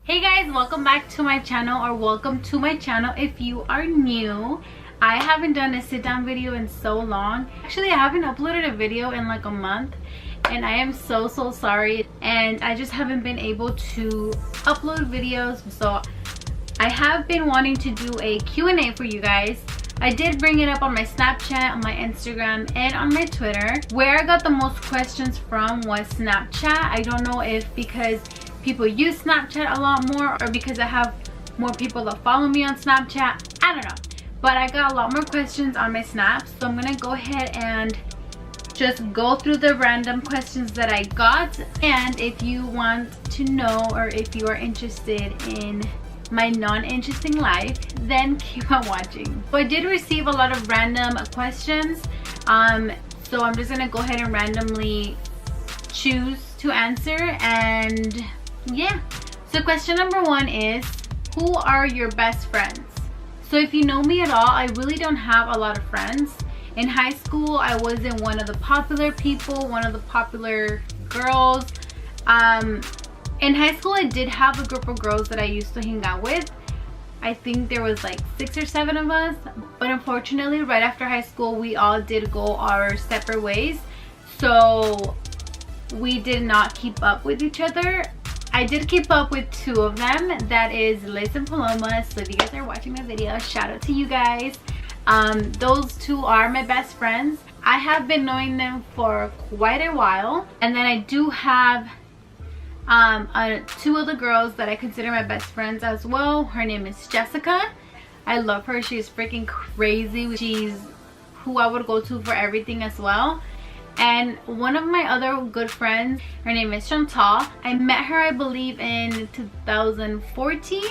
Hey guys, welcome back to my channel, or welcome to my channel if you are new. I haven't done a sit down video in so long. Actually, I haven't uploaded a video in like a month, and I am so sorry. And I just haven't been able to upload videos. So I have been wanting to do a Q&A for you guys. I did bring it up on my Snapchat, on my Instagram, and on my Twitter. Where I got the most questions from was Snapchat. I don't know if because people use Snapchat a lot more or because I have more people that follow me on Snapchat. I don't know. But I got a lot more questions on my Snaps. So I'm going to go ahead and just go through the random questions that I got. And if you want to know, or if you are interested in my non-interesting life, then keep on watching. So I did receive a lot of random questions, so I'm just gonna go ahead and randomly choose to answer. And yeah, so question number one is, who are your best friends? So if you know me at all, I really don't have a lot of friends. In high school, I wasn't one of the popular people, one of the popular girls. In high school, I did have a group of girls that I used to hang out with. I think there was like 6 or 7 of us. But unfortunately, right after high school, we all did go our separate ways. So we did not keep up with each other. I did keep up with 2 of them. That is Liz and Paloma. So if you guys are watching my video, shout out to you guys. Those 2 are my best friends. I have been knowing them for quite a while. And then I do have 2 other girls that I consider my best friends as well. Her name is Jessica. I love her. She's freaking crazy. She's who I would go to for everything as well. And one of my other good friends, her name is Chantal. I met her, I believe, in 2014.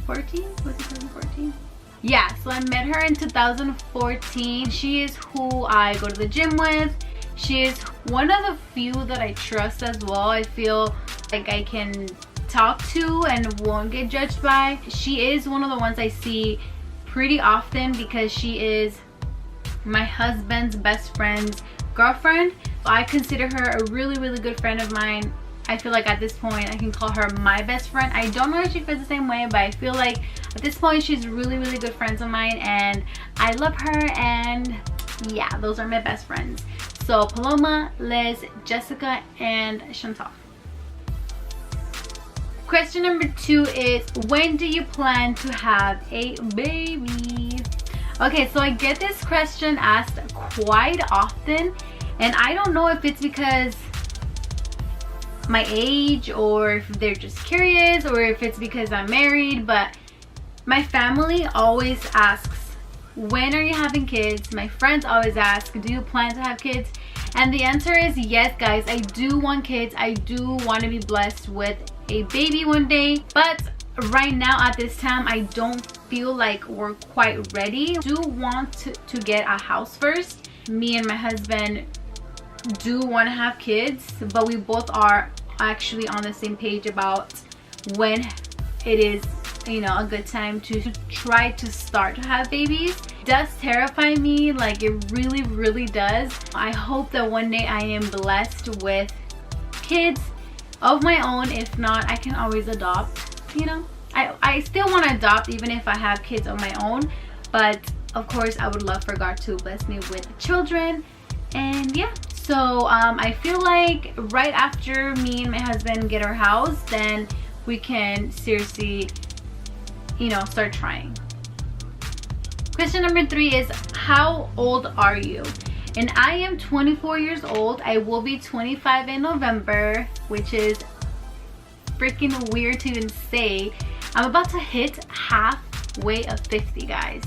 Was it 2014? Yeah, so I met her in 2014. She is who I go to the gym with. She is one of the few that I trust as well. I feel like I can talk to and won't get judged by. She is one of the ones I see pretty often because she is my husband's best friend's girlfriend. I consider her a really good friend of mine. I feel like at this point I can call her my best friend. I don't know if she feels the same way, but I feel like at this point she's really good friends of mine, and I love her. And yeah, those are my best friends. So Paloma, Liz, Jessica, and Chantal. Question number 2 is, when do you plan to have a baby? Okay, so I get this question asked quite often, and I don't know if it's because my age, or if they're just curious, or if it's because I'm married, but my family always asks, when are you having kids? My friends always ask, do you plan to have kids? And the answer is yes, guys. I do want kids. I do want to be blessed with a baby one day. But right now at this time, I don't feel like we're quite ready. I do want to get a house first. Me and my husband do want to have kids, but we both are actually on the same page about when it is, you know, a good time to try to start to have babies. It does terrify me, like it really does. I hope that one day I am blessed with kids of my own. If not, I can always adopt, you know. I still want to adopt even if I have kids of my own, but of course I would love for God to bless me with children. And yeah, so I feel like right after me and my husband get our house, then we can seriously, you know, start trying. Question number 3 is, how old are you? And I am 24 years old. I will be 25 in November, which is freaking weird to even say. I'm about to hit halfway of 50, guys.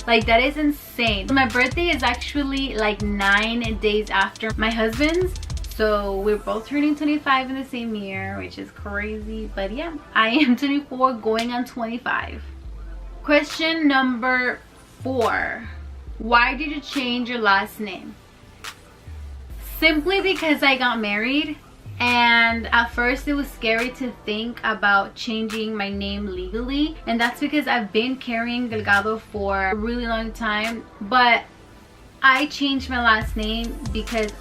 Like, that is insane. My birthday is actually like 9 days after my husband's. So we're both turning 25 in the same year, which is crazy. But yeah, I am 24 going on 25. Question number 4. Why did you change your last name? Simply because I got married, and at first it was scary to think about changing my name legally, and that's because I've been carrying Delgado for a really long time. But I changed my last name because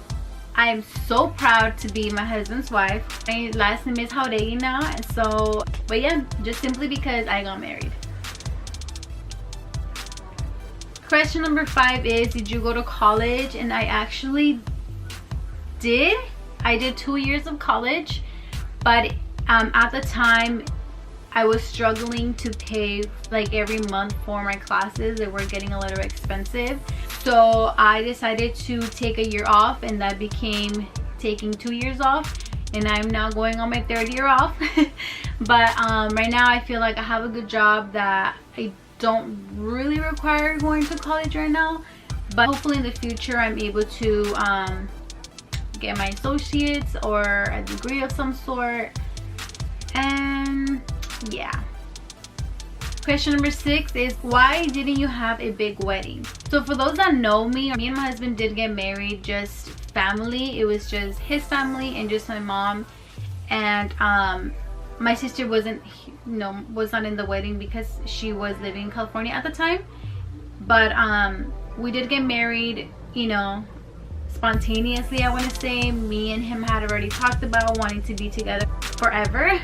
I am so proud to be my husband's wife. My last name is Jauregui now, so, but yeah, just simply because I got married. Question number 5 is, did you go to college? And I actually did. I did 2 years of college, but at the time I was struggling to pay like every month for my classes. They were getting a little expensive, so I decided to take a year off, and that became taking 2 years off, and I'm now going on my 3rd year off. But right now I feel like I have a good job that I don't really require going to college right now, but hopefully in the future I'm able to get my associates or a degree of some sort. And yeah. Question number 6 is, why didn't you have a big wedding? So for those that know me and my husband did get married, just family. It was just his family and just my mom, and my sister was not in the wedding because she was living in California at the time. But we did get married, you know, spontaneously. I want to say me and him had already talked about wanting to be together forever.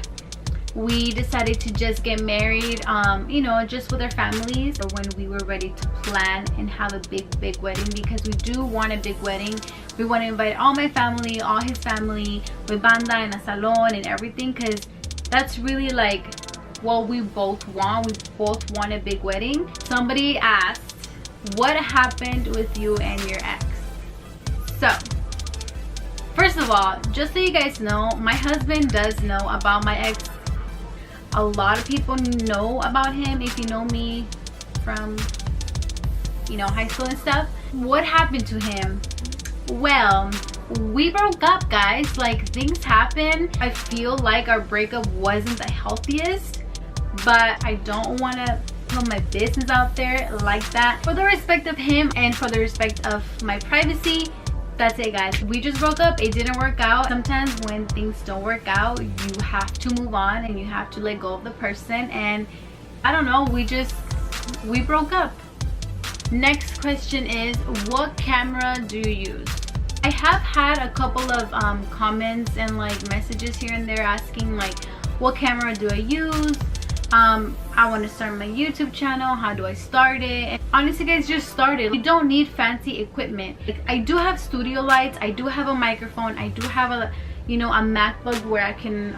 We decided to just get married, you know, just with our families, or when we were ready to plan and have a big wedding, because we do want a big wedding. We want to invite all my family, all his family, with banda and a salon and everything, because that's really like what we both want. We both want a big wedding. Somebody asked, what happened with you and your ex? So first of all, just so you guys know, my husband does know about my ex. A lot of people know about him if you know me from, you know, high school and stuff. What happened to him? Well, we broke up, guys. Like, things happen. I feel like our breakup wasn't the healthiest, but I don't want to put my business out there like that. For the respect of him and for the respect of my privacy, that's it, guys. We just broke up. It didn't work out. Sometimes when things don't work out, you have to move on and you have to let go of the person, and I don't know, we broke up. Next question is, what camera do you use? I have had a couple of comments and like messages here and there asking like, what camera do I use? I want to start my YouTube channel. How do I start it? And honestly, guys, just start it. You don't need fancy equipment. Like, I do have studio lights. I do have a microphone. I do have a, you know, a MacBook where I can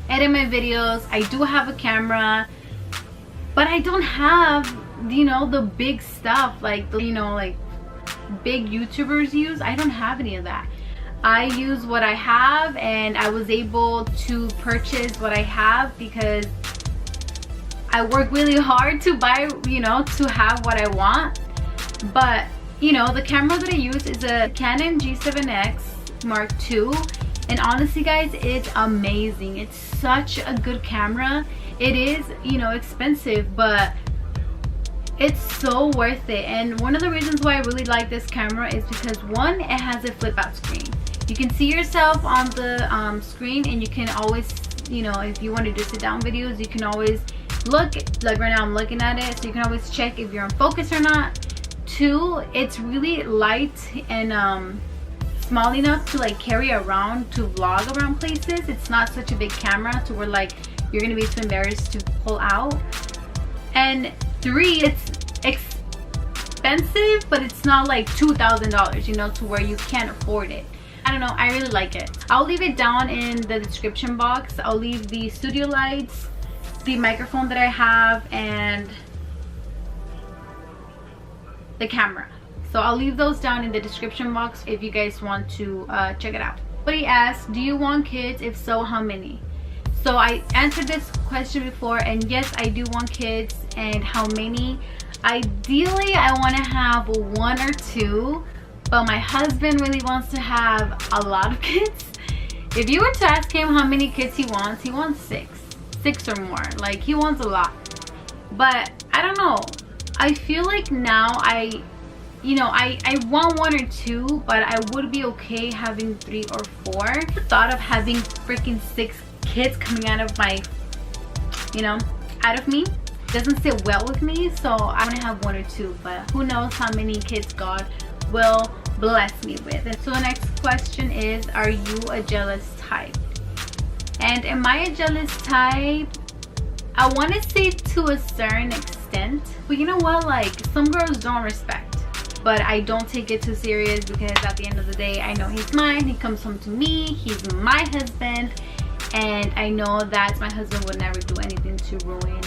edit my videos. I do have a camera, but I don't have, you know, the big stuff like the, you know, like big YouTubers use. I don't have any of that. I use what I have, and I was able to purchase what I have because I work really hard to buy, you know, to have what I want. But, you know, the camera that I use is a Canon G7X Mark II, and honestly, guys, it's amazing. It's such a good camera. It is, you know, expensive, but it's so worth it. And one of the reasons why I really like this camera is because, one, it has a flip out screen. You can see yourself on the screen, and you can always, you know, if you want to do sit down videos, you can always look, like right now I'm looking at it, so you can always check if you're in focus or not. Two, it's really light and small enough to like carry around, to vlog around places. It's not such a big camera to where like you're gonna be too embarrassed to pull out. And three, it's expensive, but it's not like $2,000, you know, to where you can't afford it. I don't know, I really like it. I'll leave it down in the description box. I'll leave the studio lights, the microphone that I have, and the camera. So I'll leave those down in the description box if you guys want to check it out. Somebody asked, do you want kids? If so, how many? So I answered this question before, and yes, I do want kids. And how many? Ideally, I want to have 1 or 2. But my husband really wants to have a lot of kids. If you were to ask him how many kids he wants 6 or more. Like, he wants a lot. But I don't know, I feel like now I want 1 or 2, but I would be okay having 3 or 4. The thought of having freaking 6 kids coming out of my, you know, out of me doesn't sit well with me. So I'm gonna have 1 or 2, but who knows how many kids God will bless me with. And so the next question is, are you a jealous type? And am I a jealous type? I want to say to a certain extent, but you know what, like some girls don't respect, but I don't take it too serious because at the end of the day, I know he's mine. He comes home to me, he's my husband, and I know that my husband would never do anything to ruin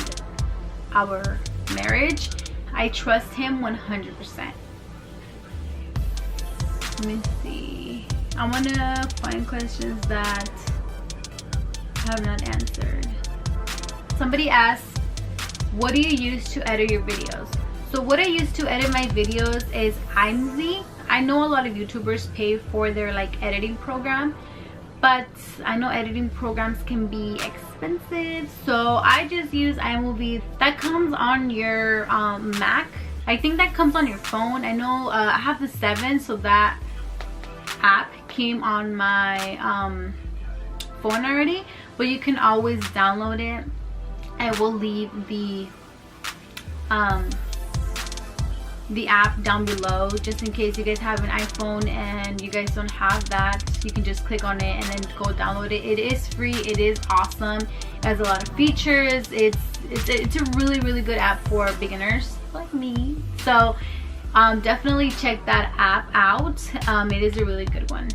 our marriage. I trust him 100%. Let me see. I want to find questions that I have not answered. Somebody asked, what do you use to edit your videos? So what I use to edit my videos is iMovie. I know a lot of YouTubers pay for their like editing program, but I know editing programs can be expensive, so I just use iMovie. That comes on your Mac. I think that comes on your phone. I know I have the 7, so that app came on my phone already, but you can always download it. I will leave the app down below just in case you guys have an iPhone and you guys don't have that. You can just click on it and then go download it. It is free. It is awesome. It has a lot of features. It's a really good app for beginners like me. So definitely check that app out. It is a really good one.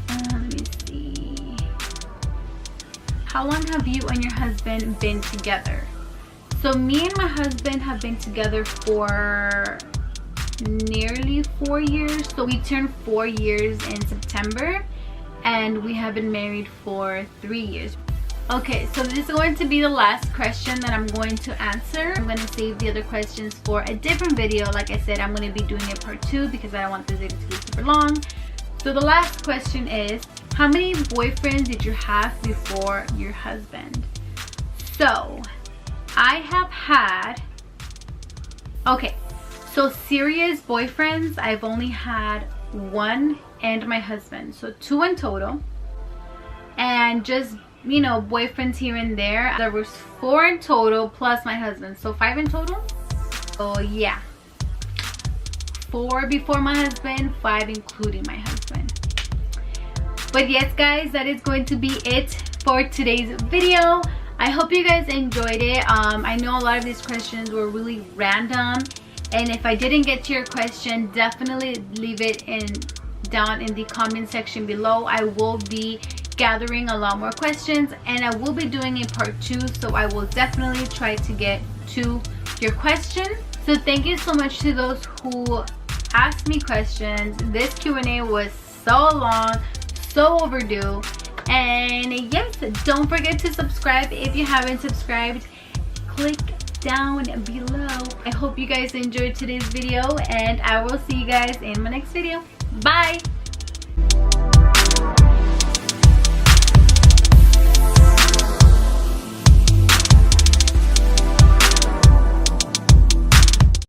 Let me see. How long have you and your husband been together? So me and my husband have been together for nearly 4 years. So we turned 4 years in September, and we have been married for 3 years. Okay, so this is going to be the last question that I'm going to answer. I'm going to save the other questions for a different video. Like I said, I'm going to be doing a part 2 because I don't want this video to be super long. So the last question is, how many boyfriends did you have before your husband? So I have had, okay, so serious boyfriends, I've only had 1 and my husband, so 2 in total. And just, you know, boyfriends here and there, there was 4 in total plus my husband, so 5 in total. So yeah, 4 before my husband, 5 including my husband. But yes guys, that is going to be it for today's video. I hope you guys enjoyed it. I know a lot of these questions were really random, and if I didn't get to your question, definitely leave it down in the comment section below. I will be gathering a lot more questions, and I will be doing a part 2, so I will definitely try to get to your question. So thank you so much to those who asked me questions. This Q&A was so long, so overdue. And yes, don't forget to subscribe if you haven't subscribed. Click down below. I hope you guys enjoyed today's video, and I will see you guys in my next video. Bye.